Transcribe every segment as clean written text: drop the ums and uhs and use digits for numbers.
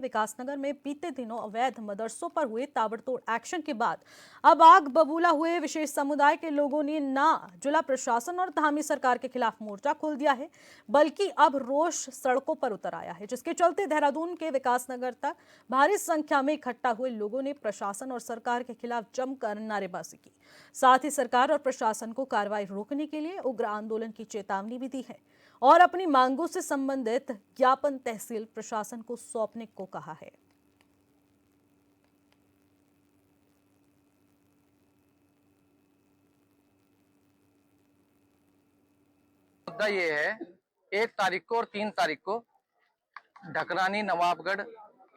विकासनगर में बीते दिनों अवैध मदरसों पर हुए ताबड़तोड़ एक्शन के बाद अब आग बबूला हुए विशेष समुदाय के लोगों ने ना जिला प्रशासन और धामी सरकार के खिलाफ मोर्चा खोल दिया है, बल्कि अब रोष सड़कों पर उतर आया है, जिसके चलते देहरादून के विकासनगर तक भारी संख्या में इकट्ठा हुए लोगों ने प्रशासन और सरकार के खिलाफ जमकर नारेबाजी की। साथ ही सरकार और प्रशासन को कार्रवाई रोकने के लिए उग्र आंदोलन की चेतावनी भी दी है और अपनी मांगों से संबंधित ज्ञापन तहसील प्रशासन को सौंपने को कहा है। मुद्दा ये है, 1 तारीख को और 3 तारीख को ढकरानी, नवाबगढ़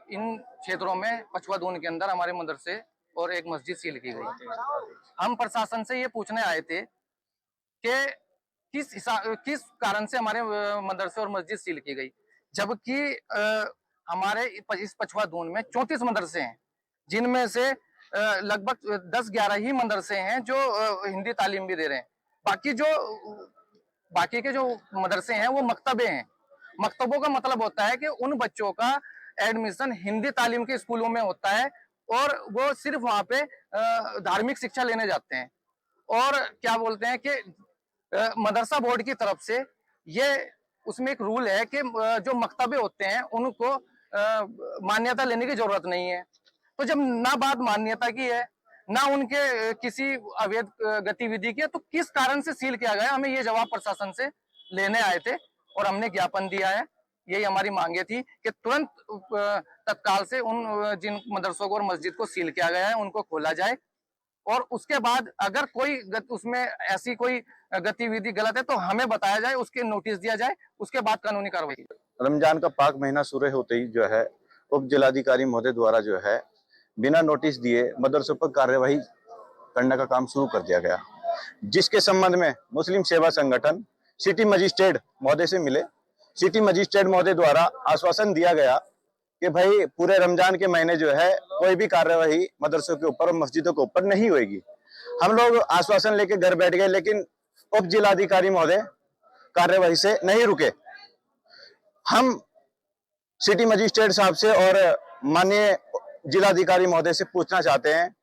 इन क्षेत्रों में पछवादून के अंदर हमारे मदरसे और एक मस्जिद सील की गई। हम प्रशासन से ये पूछने आए थे कि किस कारण से हमारे मदरसे और मस्जिद सील की गई, जबकि हमारे इस पछवादून में 34 मदरसे हैं, जिनमें से लगभग 10-11 ही मदरसे हैं जो हिंदी तालीम भी दे रहे हैं। बाकी के जो मदरसे हैं वो मकतबे हैं। मकतबों का मतलब होता है कि उन बच्चों का एडमिशन हिंदी तालीम के स्कूलों में होता है और वो सिर्फ वहां पे धार्मिक शिक्षा लेने जाते हैं। और क्या बोलते हैं कि मदरसा बोर्ड की तरफ से ये उसमें एक रूल है कि जो मकतबे होते हैं उनको मान्यता लेने की जरूरत नहीं है। तो जब ना बात मान्यता की है, ना उनके किसी अवैध गतिविधि की है, तो किस कारण से सील किया गया, हमें ये जवाब प्रशासन से लेने आए थे और हमने ज्ञापन दिया है। यही हमारी मांगे थी कि तुरंत तत्काल से उन जिन मदरसों को और मस्जिद को सील किया गया है उनको खोला जाए और उसके बाद अगर कोई उसमें ऐसी कोई गतिविधि गलत है तो हमें बताया जाए, उसके नोटिस दिया जाए, उसके बाद कानूनी कार्रवाई। रमजान का पाक महीना शुरू होते ही जो है उप जिलाधिकारी महोदय द्वारा जो है बिना नोटिस दिए मदरसों पर कार्यवाही करने का काम शुरू कर दिया गया, जिसके संबंध में मुस्लिम सेवा संगठन सिटी मजिस्ट्रेट महोदय से मिले। सिटी मजिस्ट्रेट महोदय द्वारा आश्वासन दिया गया कि भाई पूरे रमजान के महीने जो है कोई भी कार्यवाही मदरसों के ऊपर और मस्जिदों के ऊपर नहीं होगी। हम लोग आश्वासन लेके घर बैठ गए, लेकिन उप जिलाधिकारी महोदय कार्यवाही से नहीं रुके। हम सिटी मजिस्ट्रेट साहब से और माननीय जिलाधिकारी महोदय से पूछना चाहते हैं,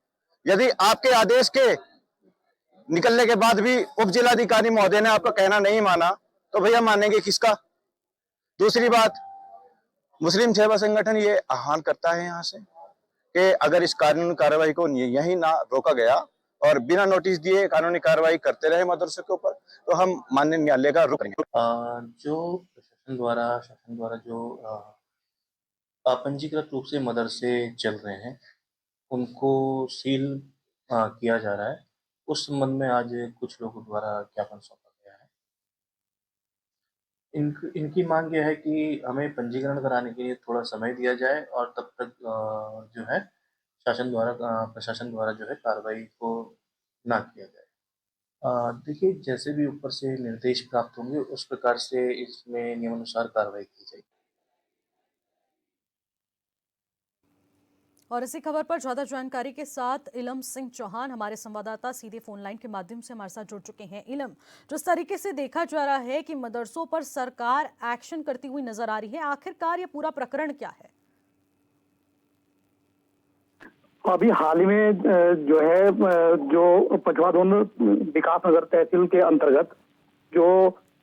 यदि आपके आदेश के निकलने के बाद भी उप जिलाधिकारी महोदय ने आपका कहना नहीं माना तो भैया मानेंगे किसका? दूसरी बात, मुस्लिम सेवा संगठन ये आह्वान करता है यहाँ से कि अगर इस कानूनी कार्रवाई को यहीं ना रोका गया और बिना नोटिस दिए कानूनी कार्रवाई करते रहे मदरसे के ऊपर तो हम माननीय न्यायालय का रुख करेंगे। जो शासन द्वारा जो अपंजीकृत रूप से मदरसे चल रहे हैं उनको सील किया जा रहा है, उस संबंध में आज कुछ लोगों द्वारा ज्ञापन सौंपा गया है। इनकी मांग यह है कि हमें पंजीकरण कराने के लिए थोड़ा समय दिया जाए और तब तक जो है प्रशासन द्वारा जो है कार्रवाई को ना किया जाए। देखिए, जैसे भी ऊपर से निर्देश प्राप्त होंगे उस प्रकार से इसमें नियमानुसार कार्रवाई की जाएगी। और इसी खबर पर ज्यादा जानकारी के साथ इलम सिंह चौहान हमारे संवाददाता सीधे फोन लाइन के माध्यम से हमारे साथ जुड़ चुके हैं। इलम, जिस तरीके से देखा जा रहा है कि मदरसों पर सरकार एक्शन करती हुई नजर आ रही है, आखिरकार ये पूरा प्रकरण क्या है? अभी हाल ही में जो है जो पछवादून विकासनगर तहसील के अंतर्गत जो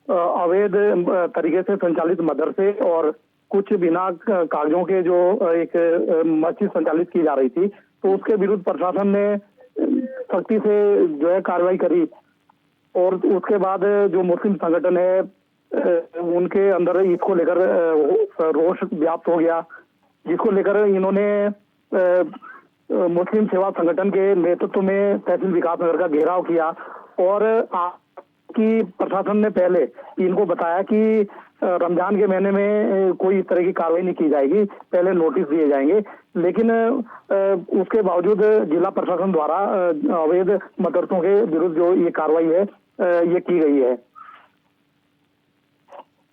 अवैध तरीके से संचालित मदरसे और कुछ बिना कागजों के जो एक मस्जिद संचालित की जा रही थी, तो उसके विरुद्ध प्रशासन ने सख्ती से जो है कार्रवाई करी और उसके बाद जो मुस्लिम संगठन है उनके अंदर इसको लेकर रोष व्याप्त हो गया, जिसको लेकर इन्होंने मुस्लिम सेवा संगठन के नेतृत्व में तहसील विकासनगर का घेराव किया और कि प्रशासन ने पहले इनको बताया कि रमजान के महीने में कोई इस तरह की कार्रवाई नहीं की जाएगी, पहले नोटिस दिए जाएंगे, लेकिन उसके बावजूद जिला प्रशासन द्वारा अवैध मदरसों के विरुद्ध जो ये कार्रवाई है ये की गई है।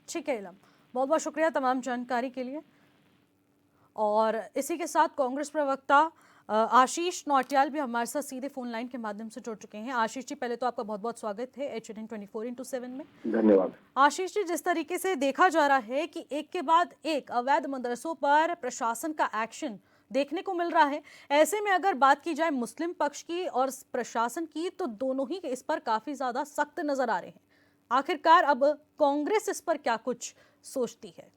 ठीक है इलम, बहुत बहुत शुक्रिया तमाम जानकारी के लिए। और इसी के साथ कांग्रेस प्रवक्ता आशीष नौटियाल भी हमारे साथ सीधे फोन लाइन के माध्यम से जुड़ चुके हैं। आशीष जी, पहले तो आपका बहुत बहुत स्वागत है HNN 24/7 में। धन्यवाद। आशीष जी, जिस तरीके से देखा जा रहा है कि एक के बाद एक अवैध मदरसों पर प्रशासन का एक्शन देखने को मिल रहा है, ऐसे में अगर बात की जाए मुस्लिम पक्ष की और प्रशासन की, तो दोनों ही इस पर काफी ज्यादा सख्त नजर आ रहे हैं। आखिरकार अब कांग्रेस इस पर क्या कुछ सोचती है?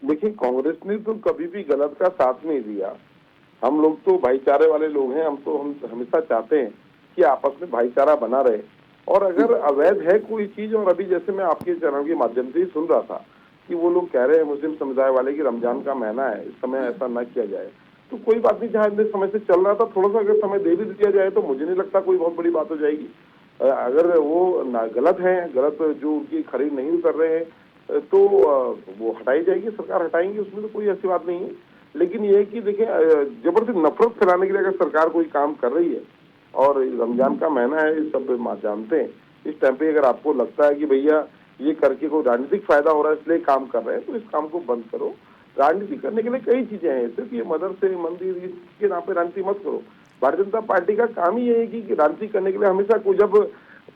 देखिए, कांग्रेस ने तो कभी भी गलत का साथ नहीं दिया। हम लोग तो भाईचारे वाले लोग हैं। हम हमेशा चाहते हैं कि आपस में भाईचारा बना रहे। और अगर अवैध है कोई चीज, और अभी जैसे मैं आपके चैनल के माध्यम से ही सुन रहा था कि वो लोग कह रहे हैं मुस्लिम समुदाय वाले कि रमजान का महीना है, इस समय ऐसा न किया जाए, तो कोई बात नहीं। जहाँ इतने समय से चल रहा था, थोड़ा सा अगर समय दे भी दिया जाए तो मुझे नहीं लगता कोई बहुत बड़ी बात हो जाएगी। अगर वो गलत है, गलत जो उनकी खरीद नहीं कर रहे हैं, तो वो हटाई जाएगी, सरकार हटाएंगी, उसमें तो कोई ऐसी बात नहीं है। लेकिन ये है कि देखिए, जबरदस्ती नफरत फैलाने के लिए अगर सरकार कोई काम कर रही है, और रमजान का महीना है, सब जानते हैं, इस टाइम पे अगर आपको लगता है कि भैया ये करके कोई राजनीतिक फायदा हो रहा है इसलिए काम कर रहे हैं, तो इस काम को बंद करो। राजनीति करने के लिए कई चीजें हैं, सिर्फ ये मदरसे, मंदिर, इसके नाम पे राजनीति मत करो। भारतीय जनता पार्टी का काम ही ये है कि राजनीति करने के लिए हमेशा को, जब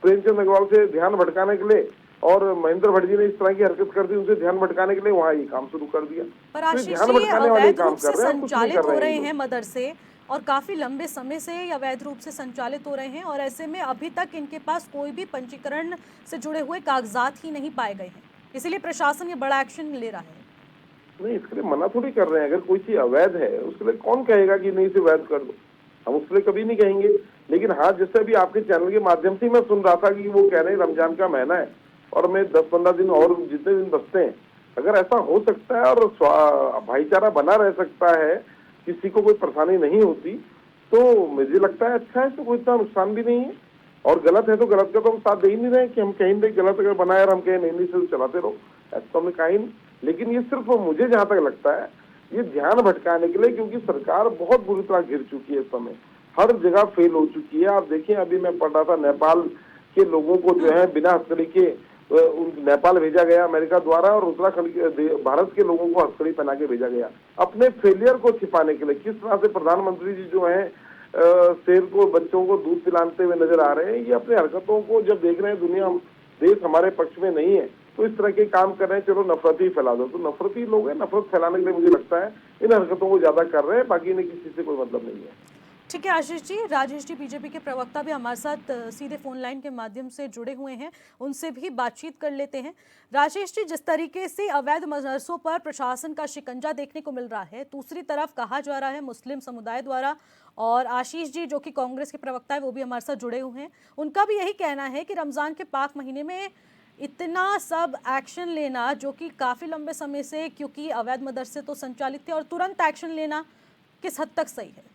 प्रेमचंद अग्रवाल से ध्यान भटकाने के लिए और महेंद्र भट्ट जी ने इस तरह की हरकत कर दी, उनसे ध्यान भटकाने के लिए वहाँ ये काम शुरू कर दिया। पर तो आशीष ध्यान जी, भटकाने वाले अवैध काम रूप से कर रहे हैं, कुछ नहीं संचालित कर हो रहे रहे हैं हैं मदरसे, और काफी लंबे समय से ये अवैध रूप से संचालित हो रहे हैं, और ऐसे में अभी तक इनके पास कोई भी पंजीकरण से जुड़े हुए कागजात ही नहीं पाए गए हैं, इसीलिए प्रशासन ये बड़ा एक्शन ले रहा है। नहीं, इसके लिए मना थोड़ी कर रहे हैं। अगर कोई चीज अवैध है उसके लिए कौन कहेगा कि नहीं इसे वैध कर दो, हम उसके लिए कभी नहीं कहेंगे। लेकिन हाँ, जैसे अभी आपके चैनल के माध्यम से मैं सुन रहा था कि वो कह रहे हैं रमजान का महीना है और मैं 10-15 दिन और जितने दिन बचते हैं, अगर ऐसा हो सकता है और भाईचारा बना रह सकता है, किसी को कोई परेशानी नहीं होती, तो मुझे लगता है अच्छा है, तो कोई इतना नुकसान भी नहीं है। और गलत है तो गलत का तो हम साथ दे ही नहीं रहे कि हम कहीं नहीं, गलत अगर बनाए और हम कहें नहीं से चलाते रहो, ऐसा तो हमने कहा ही नहीं। लेकिन ये सिर्फ मुझे जहां तक लगता है ये ध्यान भटकाने के लिए, क्योंकि सरकार बहुत बुरी तरह घिर चुकी है, इस समय हर जगह फेल हो चुकी है। आप देखिए, अभी मैं पढ़ रहा था नेपाल के लोगों को जो है बिना हथकड़ी के नेपाल भेजा गया अमेरिका द्वारा, और उत्तराखंड के, भारत के लोगों को हथकड़ी पहना के भेजा गया अपने फेलियर को छिपाने के लिए। किस तरह से प्रधानमंत्री जी जो है शेर को, बच्चों को दूध पिलाते हुए नजर आ रहे हैं। ये अपनी हरकतों को जब देख रहे हैं, दुनिया, देश हमारे पक्ष में नहीं है, तो इस तरह के काम कर रहे हैं, चलो नफरत ही फैला दो। तो नफरती लोग हैं, नफरत फैलाने के लिए मुझे लगता है इन हरकतों को ज्यादा कर रहे हैं, बाकी इन्हें किसी से कोई मतलब नहीं है। ठीक है आशीष जी, राजेश जी बीजेपी के प्रवक्ता भी हमारे साथ सीधे फोन लाइन के माध्यम से जुड़े हुए हैं, उनसे भी बातचीत कर लेते हैं। राजेश जी, जिस तरीके से अवैध मदरसों पर प्रशासन का शिकंजा देखने को मिल रहा है, दूसरी तरफ कहा जा रहा है मुस्लिम समुदाय द्वारा, और आशीष जी जो कि कांग्रेस के प्रवक्ता है वो भी हमारे साथ जुड़े हुए हैं, उनका भी यही कहना है कि रमजान के पाक महीने में इतना सब एक्शन लेना, जो कि काफ़ी लंबे समय से, क्योंकि अवैध मदरसे तो संचालित थे, और तुरंत एक्शन लेना किस हद तक सही है?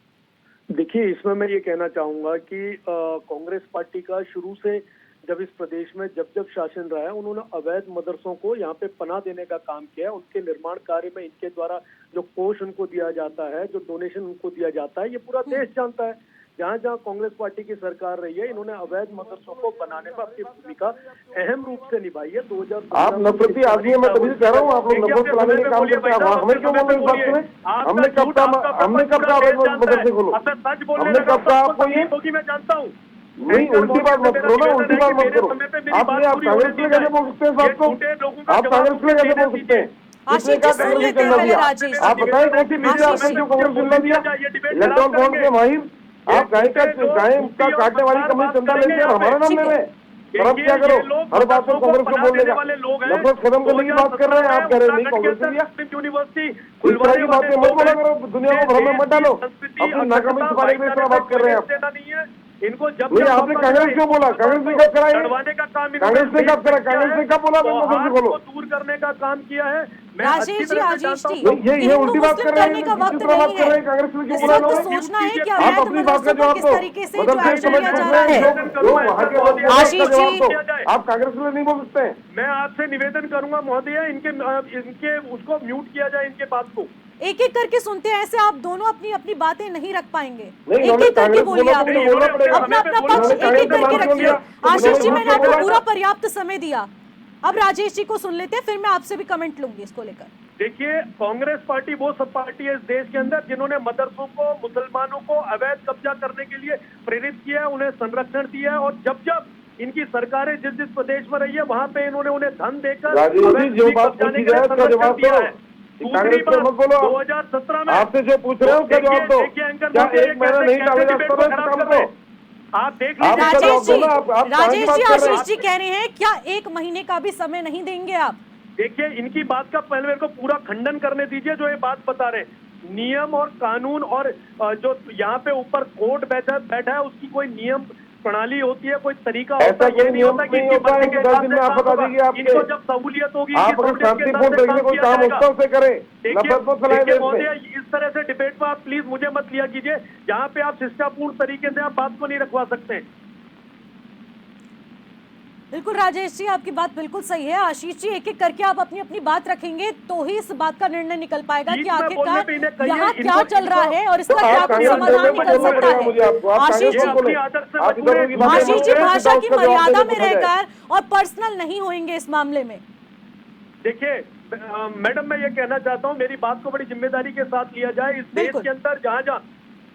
देखिए, इसमें मैं ये कहना चाहूंगा कि कांग्रेस पार्टी का शुरू से जब इस प्रदेश में जब शासन रहा है, उन्होंने अवैध मदरसों को यहाँ पे पनाह देने का काम किया है। उनके निर्माण कार्य में इनके द्वारा जो कोष उनको दिया जाता है, जो डोनेशन उनको दिया जाता है, ये पूरा देश जानता है। जहाँ जहाँ कांग्रेस पार्टी की सरकार रही है, इन्होंने अवैध मदरसों को बनाने में अपनी भूमिका अहम रूप से निभाई है। 2000 आप नफरती आदमी है, मैं तभी कह रहा हूँ, आप लोग नफरत फैलाने के काम करते हैं। हमें क्यों बोल रहे हैं इस बात में? हमने कब कहा अवैध मदरसे खोलो? हमने कब कहा आपको ये? मैं जानता हूँ। नहीं, उल्टी बात मत करो ना, उल्टी बात मत करो। आपने, आप कांग्रेस के लिए कैसे बोल सकते हैं इस बात को? आप कांग्रेस के लिए कैसे बोल सकते हैं? आशीष जी, सुन लेते हैं पहले राजेश। आप बताएं कौन सी मीडिया आपने जो खबर सुनना दिया? इलेक्ट्रॉन बॉन्ड के माहिर आप गाय का काटने वाली कंपनी चंदा लेते हैं, हमारा नाम ले रहे हैं। और अब क्या करो, हर बात को कांग्रेस को बोलने का, नफरत खत्म करने की बात कर रहे हैं। आप कह रहे हैं नहीं कांग्रेस के लिए, इस तरह की बातें मत बोला करो, दुनिया को भ्रम में मत डालो। अपनी नाकामी छुपाने के लिए इस तरह बात कर रहे हैं आप। इनको जब नहीं, आपने कांग्रेस क्यों बोला? कांग्रेस ने कब कराई? कांग्रेस ने कब करा? कांग्रेस ने कब बोला मदरसे खोलो? दूर करने का काम किया है। राजेश जी, आशीष जी, ये उल्टी बात कर रहे हैं, का वक्त दूसरा बात कर रहे हैं। नहीं कांग्रेस ने है, क्यों इस बोला? वक्त सोचना है कि आप अवैध अपनी बात का मदरसों पर जवाब किस दो। तरीके से जो मदरसे एक्शन समझ लिया जा सकते रहा हैं, है। जो वहाँ के लोग हैं, आशीष उसका जवाब जी, दो। आप कांग्रेस के लिए नहीं बोल सकते हैं। मैं आपसे निवेदन करूंगा महोदय, इनके उसको म्यूट किया जाए, इनके बात को। एक एक करके सुनते हैं, ऐसे आप दोनों अपनी अपनी बातें नहीं रख पाएंगे। नहीं, एक एक करके बोलिए, आप बोलना लोग पड़ेगा। अपना अपना पक्ष एक एक करके रखिए। आशीष जी, मैंने आपको पूरा पर्याप्त समय दिया, अब राजेश जी को सुन लेते हैं, फिर मैं आपसे भी कमेंट लूंगी इसको लेकर। देखिए, कांग्रेस पार्टी वो सब पार्टी है इस देश के अंदर जिन्होंने मदरसों को, मुसलमानों को अवैध कब्जा करने के लिए प्रेरित किया है, उन्हें संरक्षण दिया है, और जब जब इनकी सरकारें जिस जिस प्रदेश में रही है वहां पे इन्होंने उन्हें धन देकर राजीव जी, अवैध जो भूमि बात कब्जाने पूछी के लिए जाए उसका संरक्षण जवाब दिया दो। है। दूसरी कांग्रेस बात, पर मत बोलो। 2017 में आपसे जो पूछ रहे हो उसका जवाब दो। देखिए एंकर क्या मोदी, एक महीना नहीं टाला जा सकता इस काम को? आप देख आप लीजिए। इसका राजेश जवाब दो जी, ना, आप कहाँ की राजेश बात जी, कर रहे हैं? आशीष जी कह रहे हैं क्या 1 महीने का भी समय नहीं देंगे आप? देखिए, इनकी बात का पहले मेरे को पूरा खंडन करने दीजिए जो ये बात बता रहे हैं। नियम और कानून और जो यहाँ पे ऊपर कोर्ट बैठा है उसकी कोई नियम प्रणाली होती है, कोई तरीका होता ऐसा है। कोई ये नहीं नियम होता कि नहीं इनकी होता है मर्जी कि के 10 हिसाब दिन से में आप काम बता होगा। दीजिए आपके। इनको जब सहूलियत होगी, आप इनकी अगर सहूलियत के हिसाब शांतिपूर्ण से तरीके काम से किया काम जाएगा। उत्सव से करें, नफरत मत फैलाएं देखिए देश में। महोदय, इस तरह से डिबेट में आप प्लीज मुझे मत लिया कीजिए, जहाँ पे आप शिष्टापूर्ण तरीके से आप बात को नहीं रखवा सकते। बिल्कुल राजेश जी, आपकी बात बिल्कुल सही है। आशीष जी, एक एक करके आप अपनी अपनी बात रखेंगे तो ही इस बात का निर्णय निकल पाएगा कि बीच में बोलने आखिरकार पे इन्हें कहिए, यहाँ क्या इनको- चल रहा है और इसका तो क्या आप कुछ कांग्रेस समाधान बोलने निकल बोलना सकता पड़ेगा है। मुझे आपको। आप आशीष कांग्रेस जी, मत बोले। अपनी आदत से आप इधर की बातें आशीष मत जी, करें, भाषा सीधा की उसका जवाब मर्यादा देके में पूछा जाए। रहकर और पर्सनल नहीं होंगे इस मामले में। देखिए मैडम, मैं ये कहना चाहता हूँ, मेरी बात को बड़ी जिम्मेदारी के साथ लिया जाए। इस देश बिल्कुल। के अंदर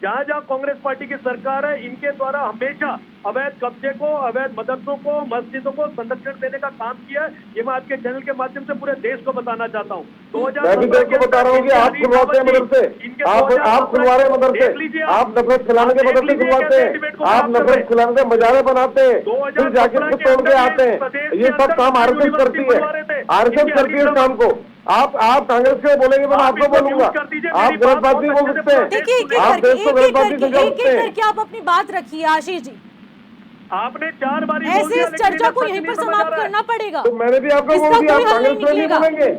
जहाँ कांग्रेस पार्टी की सरकार है, इनके द्वारा हमेशा अवैध कब्जे को, अवैध मदरसों को, मस्जिदों को संरक्षण देने का काम किया है। ये मैं आपके चैनल के माध्यम से पूरे देश को बताना चाहता हूँ। मैं भी देश को बता रहा हूँ कि आप खुलवाते हैं मदरसे, आप खुलवा रहे हैं मदरसे, आप नफरत फैलाने के मदरसे खुलवाते हैं, आप नफरत फैलाने के मजारे बनाते हैं, फिर जाके खुद तोड़ के आते हैं। ये सब काम आरएसएस करती है, आरएसएस करती है इस काम को। आप कांग्रेस के बोलेंगे तो मैं आपको बोलूंगा। आप गलत बात नहीं बोल सकते हैं। देखिए, एक आप देश को गलत बात नहीं समझा एक सकते हैं। करके आप अपनी बात रखिए आशीष जी। आपने 4 बार ऐसे इस चर्चा को यहीं पर समाप्त करना पड़ेगा। तो मैंने भी आपको इसका बोल दिया, कोई आप हल नहीं कांग्रेस के लिए निकलेगा। बोलेंगे।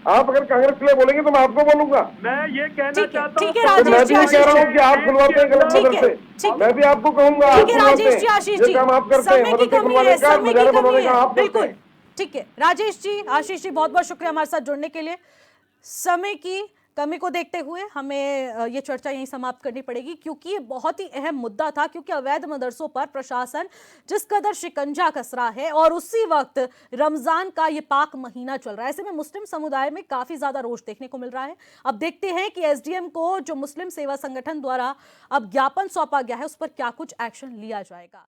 आप अगर कांग्रेस के लिए बोलेंगे तो मैं आपको बोलूंगा। मैं ये कहना ठीक है, चाहता हूँ, ठीक है, तो राजेश मैं जी, भी ये आशीष कह रहा जी। हूँ कि आप खुलवाते हैं गलत ठीक है, मदरसे, ठीक है। मैं भी आपको कहूंगा आप ठीक है खुलवाते राजेश जी, हैं। आशीष ये जी, काम आप करते हैं, समय की मदरसे कमी खुलवाने है, का, समय की मजारे कमी बनवाने का है। आप करते बिल्कुल हैं। ठीक है राजेश जी, आशीष जी, बहुत बहुत शुक्रिया हमारे साथ जुड़ने के लिए। समय की कमी को देखते हुए हमें ये चर्चा यहीं समाप्त करनी पड़ेगी, क्योंकि ये बहुत ही अहम मुद्दा था। क्योंकि अवैध मदरसों पर प्रशासन जिस कदर शिकंजा कस रहा है और उसी वक्त रमजान का ये पाक महीना चल रहा है, ऐसे में मुस्लिम समुदाय में काफी ज्यादा रोष देखने को मिल रहा है। अब देखते हैं कि एसडीएम को जो मुस्लिम सेवा संगठन द्वारा अब ज्ञापन सौंपा गया है उस पर क्या कुछ एक्शन लिया जाएगा।